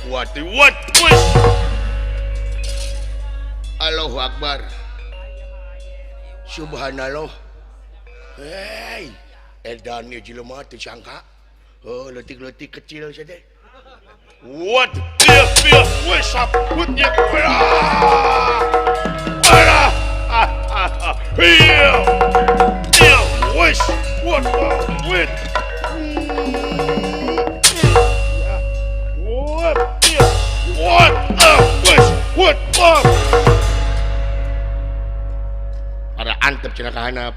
what? Allahu Akbar. Subhanallah. Hei, edan ni jelema teu sangka. Oh, letik-letik kecil saja. What? Feel, what's up with you? Feel, what's what with? What? Ada antep cenah ka handap.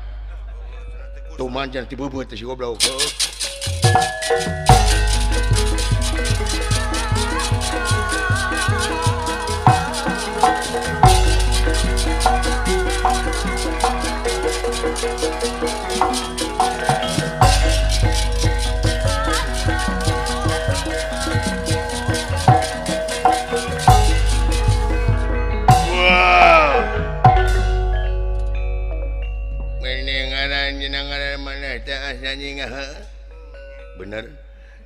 Tuman jangan tibebeut si goblok. Bener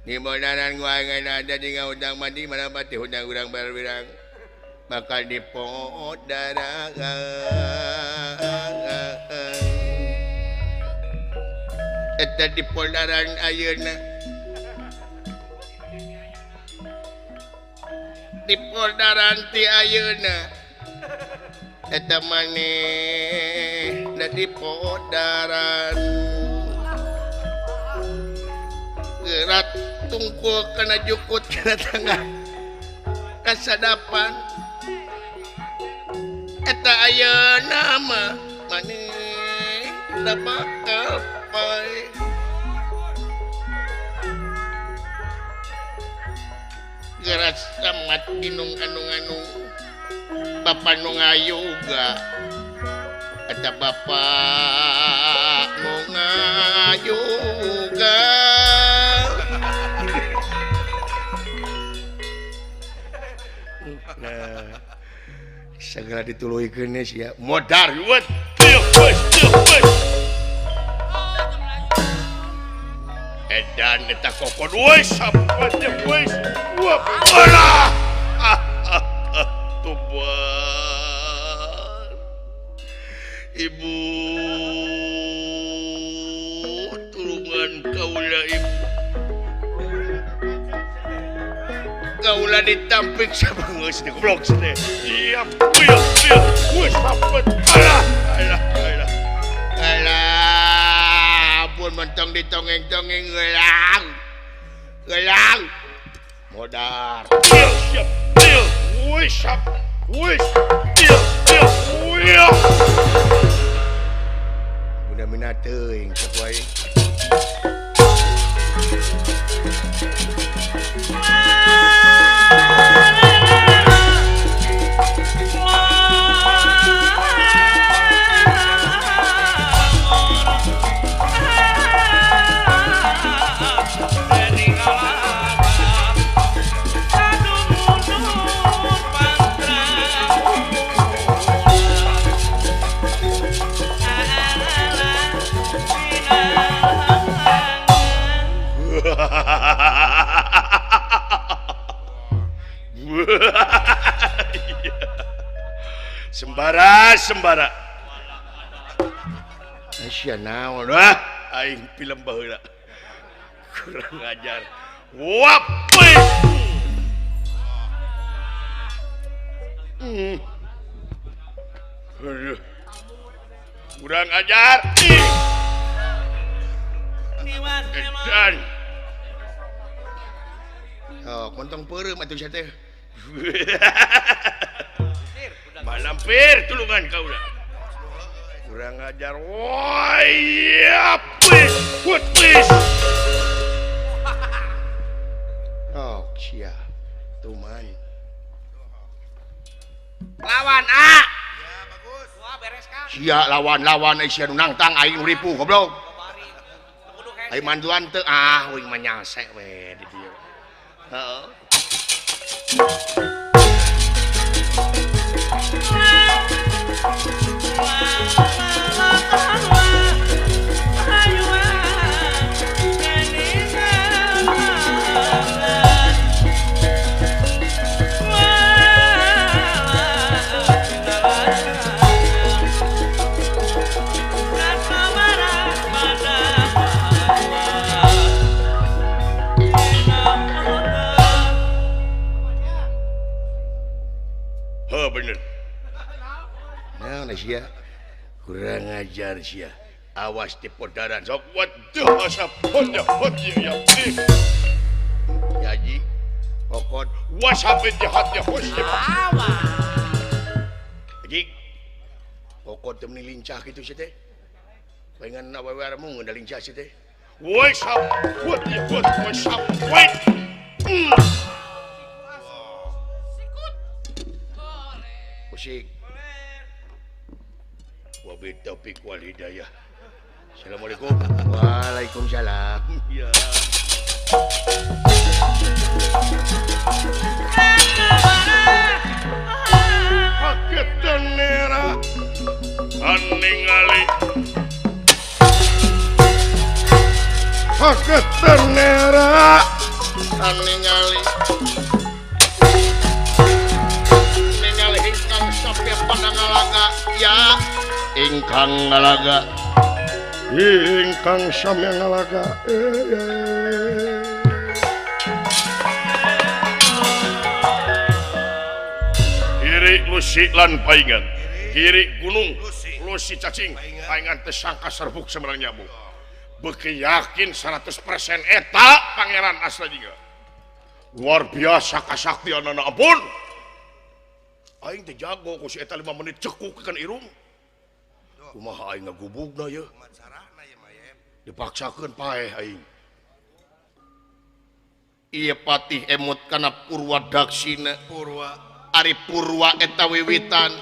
di modanan gua ada di udang mandi mana pati udang urang berwirang bakal dipodara eta di podaran ayeuna di podaran ti ayeuna eta maneh da di podaran gerak tungkul kena jukut kena tengah kasadapan eta ayeuna mah maneh da bakal poe gerak samat inung anu bapak nu ngayuga eta bapak nu ngayuga segera dituluikeun sia modar what still push edan eta kokon wes apa teh wes wah alah tuban ibu tulungan kaula ibu kaula ditampik sabangeus di goblok teh. Iya, wis sapet. Alah. Pun mentong ditongeng-tongeng gelang. Modar. Siap. Wis sap. Wis. Mudah-mudahan teuing sapoe. Sembara Asia naon aing film baheula kurang ajar wape kurang ajar dan kontong peureum atuh sia teh malampir tulungan kaula kurang ajar wah please oh sia tuman lawan A ya bagus wah beres kan sia lawan sia nu nangtang aing ripuh goblok aing manduan teu wing manyase we di dieu heeh sia. Kurang ajar sia. Awas di podaran sok waduh asap honda ya Yaji pokon wasabe jahatnya hosnya Haji pokon teu lincah kitu sih teh pengen awewe mu ngeunda lincah sih teh wasap wasap wait musik wabillahi taufiq wal hidayah. Assalamualaikum. Waalaikumsalam. Ya. Paketan nera aningali. Paketan nera aningali. Ningali ingkang sampai pada ngalaga ya ingkang ngalaga. Ingkang sami ngalaga kiri lusi lan paingan kiri gunung lusi cacing paingan teh sangka serbuk semerang nyamuk beuki yakin 100% eta pangeran asla juga luar biasa kasaktianana ampun aing teh jago ku si eta 5 menit cekuk kan irung kumaha aing ngagubugna ya dipaksakeun paeh aing ieu patih emut kana purwa daksina purwa ari purwa eta wiwitan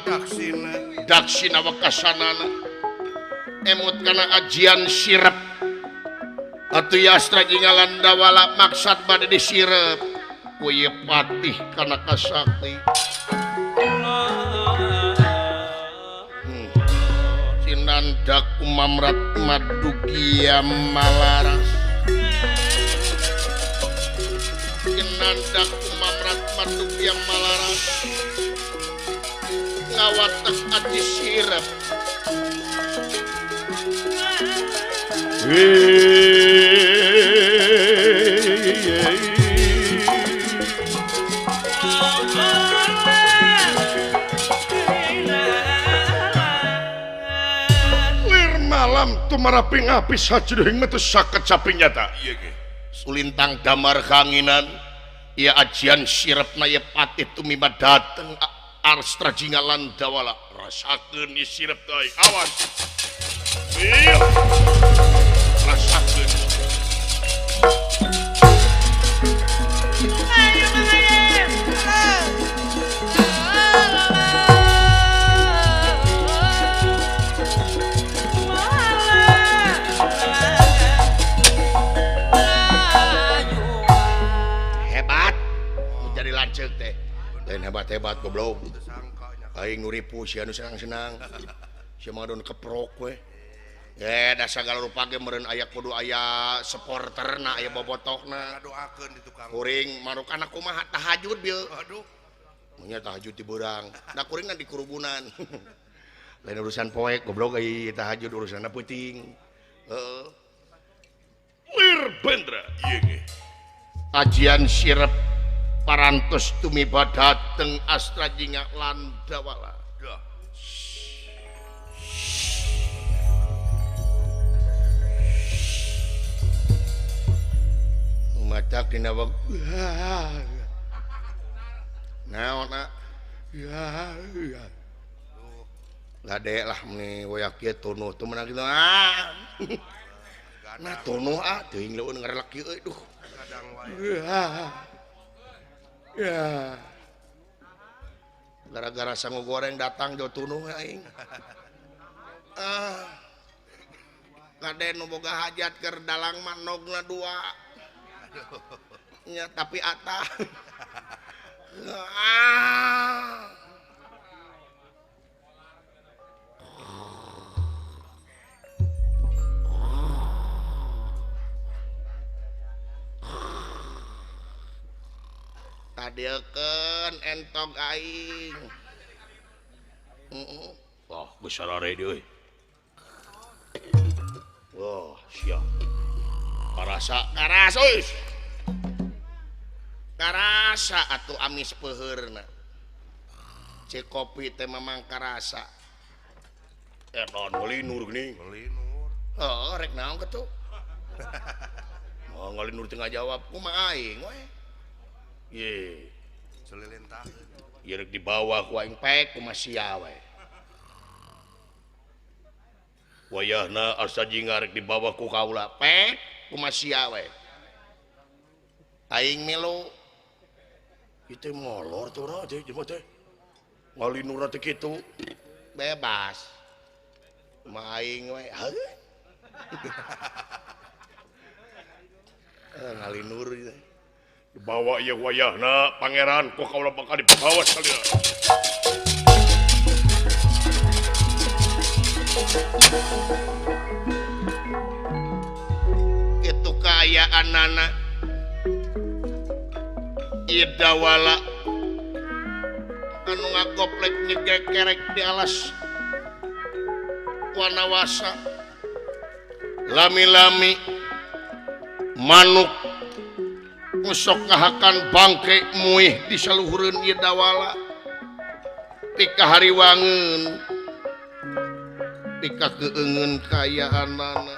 daksina wakasanana emut kana ajian sirep atuh yastra jingalan dawala maksad bade disirep ku ieu patih kana kasakti Sinandak kumamrat madugia malaras Sinandak kumamrat madugia malaras ngawatak aji sirep maraping api sajeroing metu saket caping nyata iya ge sulintang damar kanginan ia ajian sirepna ye patih tumiba dateng arstra jingalan dawala rasakeun ieu sirep teh awas iya rasakeun cek teh lain hebat-hebat goblok aing nu ripu sia nu senang-senang sia mah don keprok we da sagala rupa ge meureun aya kudu aya supporterna aya bobotokna doakeun di tukang kuring manuk anak kumaha tahajud bieu aduh nya tahajud di beurang da kuring di kerubunan lain urusan poek goblok ai tahajud urusanna peuting heeh lir bendra ieu ge ajian sirep parantos tumiba dateng astra jinga landawala matak dina wak naon ya lade lah meni wayak kieu tunuh teu meunang kitu nah tunuh teuing leuweun ngarelak kieu duh kadang wae ya gara-gara sangu goreng datang jo tunuh aing kade nu boga hajat keur dalang manogna 2 nya tapi atah tadeukeun entog aing wah besar are deui wah sia karasa eus karasa atuh amis peuheurna cek kopi teh memang karasa Edan ngalinur geuning. Ngalinur. Heeh, rek naon kitu? Oh, ngalinur teu ngajawab kumaha aing we. Ye. Celilintah. Ieu rek dibawa ku aing pek kumaha sia we. Wayahna Astajinga rek dibawa ku kaula pek kumaha sia we. Aing melo itu molor tuh orang teh jema teh ngalinur teh kitu bebas maing we ngalinur gitu dibawa ieu wayahna pangeran ku kaula bakal dibawa sekalian itu kaayaanana Idawala anu ngagoplek nyegekerek di alas Wanawasa lami-lami manuk musok ngahakan bangke muih di saluhureun Idawala pika hariwangeun pika keueungeun kaayaanana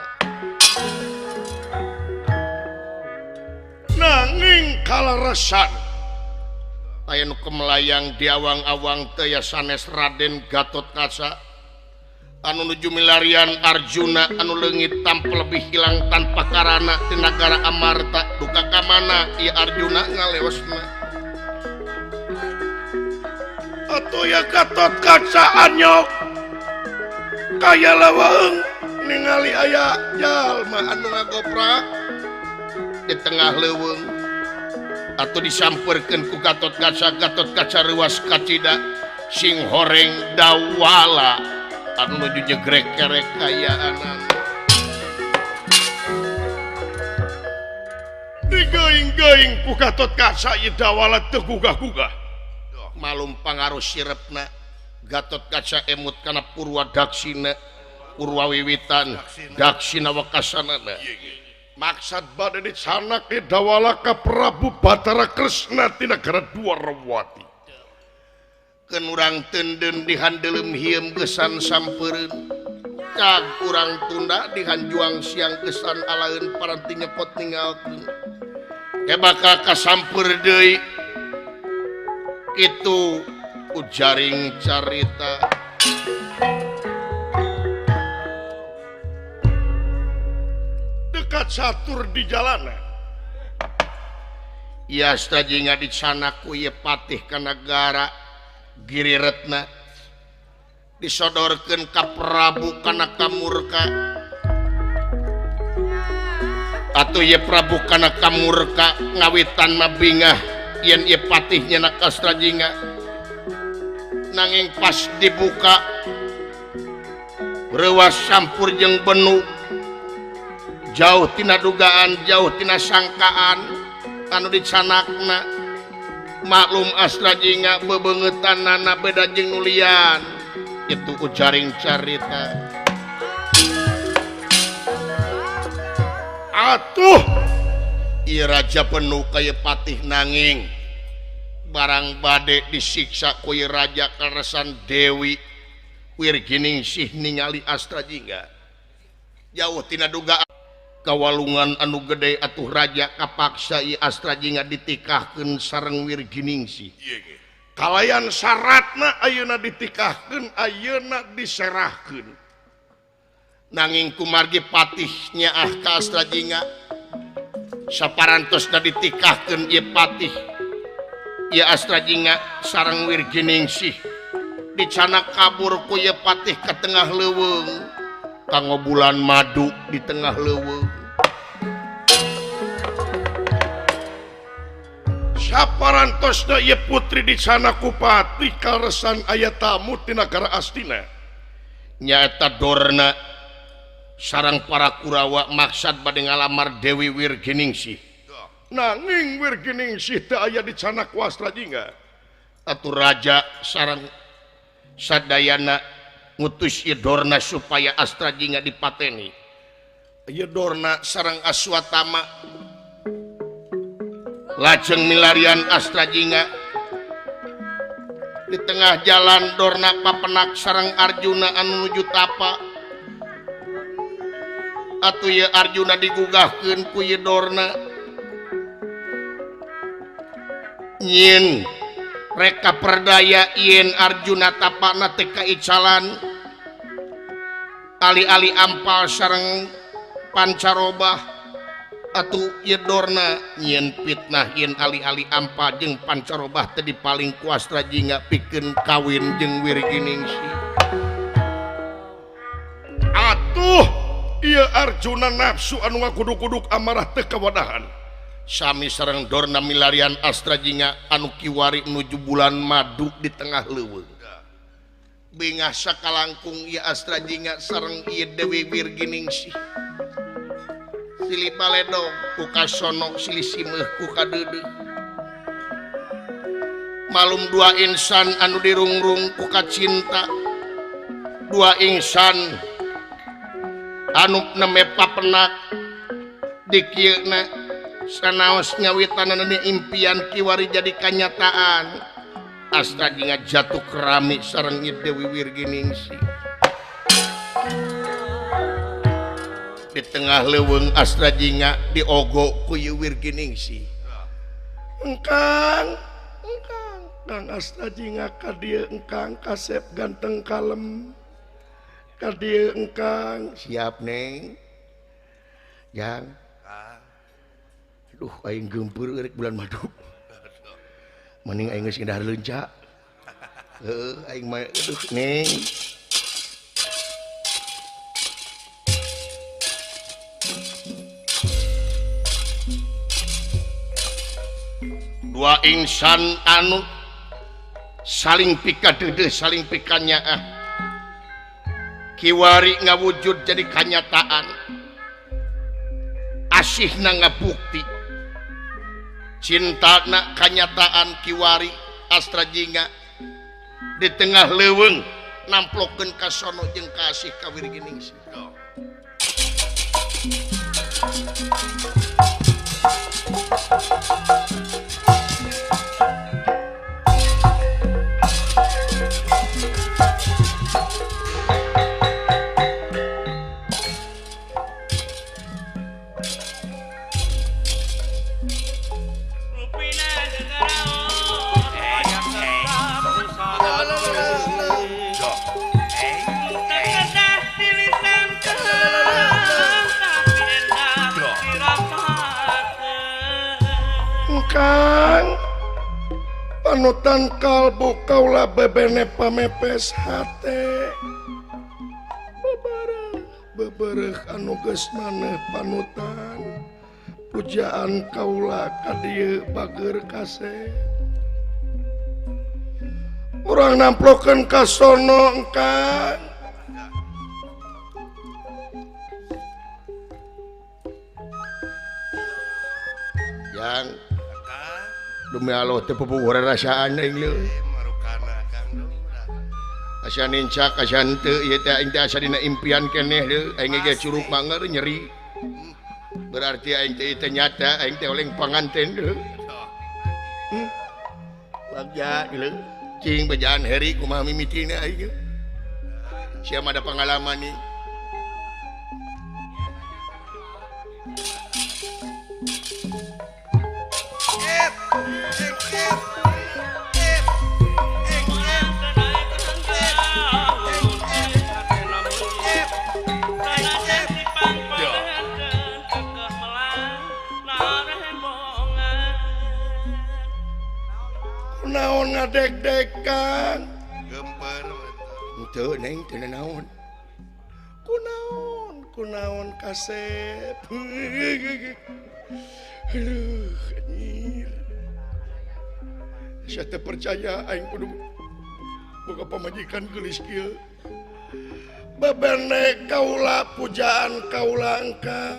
nanging kalarasan aya nu kemelayang di awang-awang teu ya sanes Raden Gatotkaca anu nuju milarian Arjuna anu leungit tampil lebih hilang tanpa karana di nagara Amarta duka ka mana ieu Arjuna ngaleosna atuh ya Gatotkaca anyok kaya laweung ningali aya jalma anu ngagoprak di tengah leuweung atau disamperkeun ku Gatotkaca ruas kacida sing horeng Dawala anu nuju nyegrek kerek kaayaanan digaing-gaing ku Gatotkaca ieu Dawala teu gugah-gugah malum pangaruh sirepna Gatotkaca emut kana Purwadaksina Purwawiwitan Daksina wakasanana maksud bade dicanak ke Dawala ka Prabu Batara Kresna ti nagara Dwarawati keun urang teunden dihandelem hieum gesan sampeureun cag urang tunda dihanjuang siang gesan alaeun paranti nyepot ninggalkeun bakal kasampeur deui itu ujaring carita catur di jalanan ia Astajinga dicanak ku ieu patih ka nagara Giriretna disodorkeun ka Prabu kana kamurka atuh ieu Prabu kana kamurka ngawitan mabingah yen ieu patih nyenak Astajinga nanging pas dibuka reuas campur jeung benu jauh tina dugaan jauh tina sangkaan anu dicanakna maklum Astajinga bebeungeutannana beda jeung nulian itu ujaring carita atuh ieu raja penuh kaya patih nanging barang bade disiksa ku ieu raja karesan Dewi Wirginingsih ningali Astajinga jauh tina dugaan kawalungan anu gede atuh raja kapaksa ieu Astajinga ditikahkeun sareng Wirginingsih kalayan syaratna ayeuna ditikahkeun ayeuna diserahkeun nanging kumargi patih nyaah ka Astajinga saparantosna ditikahkeun ieu patih ieu Astajinga sareng Wirginingsih dicanak kabur ku ieu patih ka tengah leuweung kanggo bulan madu di tengah leuweung saparantosna ieu putri dicanak ku patih karesan aya tamu ti nagara Astina nyaeta Dorna sareng para Kurawa maksad bade ngalamar Dewi Wirginingsih nanging Wirginingsih teu aya dicanak ku Astajinga atuh raja sareng sadayana ngutus ieu Dorna supaya Astajinga dipateni ieu Dorna sareng Aswatama lajeng milarian Astajinga di tengah jalan Dorna papenak sareng Arjuna anu nuju tapa atuh ye Arjuna digugahkeun ku ye Dorna nyin reka perdaya yen Arjuna tapana teh kaicalan ali-ali ampal sareng pancarobah atuh ye Dorna nyen fitnah yen ali-ali ampal jeung pancarobah teh dipaling ku Astrajinga pikeun kawin jeung Wirginingsih atuh ieu Arjuna nafsu anu ngakuduk-kuduk amarah teu kawadahan sami sareng Dorna milarian Astrajinga anu kiwari nuju bulan madu di tengah leuweung bengah sakalangkung ieu Astrajinga sareng ieu Dewi Wirginingsih silih baledog ku kasono silih simeuh ku kadeudeuh malum dua insan anu dirungrung ku kacinta dua insan anu neme papenak di kieuna sanaos ngawitanana impian kiwari jadi kanyataan Astrajinga jatuh kerami sareng Dewi Wirginingsih di tengah leuweung Astrajinga diogo ku Wirginingsih engkang Kang Astrajinga ka dieu engkang kasep ganteng kalem ka dieu engkang siap neng jang aduh aing geumpeur rek bulan madu mending aing geus ngedahar leunca heuh aing mah aduh neng dua insan anu saling pikadeudeuh saling pikanyaah kiwari ngawujud jadi kanyataan asihna ngabukti cintana kanyataan kiwari Astrajinga di tengah leuweung namplokeun ka sono jeung kasih ka Wirginingsih Kang panutan kalbu kaula bebene pamepes hate bebereh anu geus maneh panutan pujaan kaula ka dieu bager kase urang namplokeun ka sono engkang yang demi Allah teu pupuh rasaan aing leuh marukana Kang asa nincak asa henteu ieu teh aing teh asa dina impian keneh leuh aing ge curug manger nyeri berarti aing teh nyata aing teh oleng panganten leuh bagja leuh cing bejaan heri kumaha mimitina aing sia mah ada pengalaman nih naon ngadek-dekan gempar henteu neng teu naon kunaon kasep aduh anjir saya teh percaya aing kudu boga pamajikan geulis kieu babene kaula pujaan kaula engkang